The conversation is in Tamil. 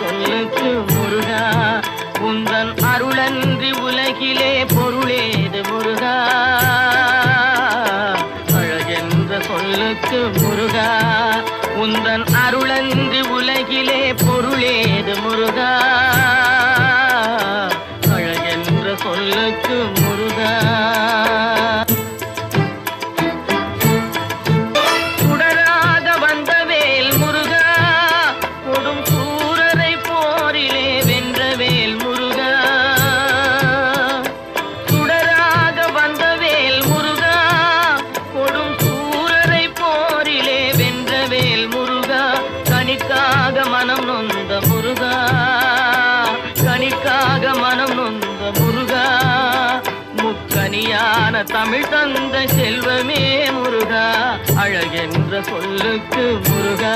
சொல்லுக்கு முருகா உந்தன் அருளன்றி உலகிலே பொருளேது முருகா அழகென்ற சொல்லுக்கு முருகா உந்தன் அருளன்றி உலகிலே பொருளேது முருகா அழகென்ற சொல்லுக்கு முருகா கனிக்காக மனம் நொந்த முருகா கனிக்காக மனம் நொந்த முருகா முக்கனியான தமிழ் தந்த செல்வமே முருகா அழகென்ற சொல்லுக்கு முருகா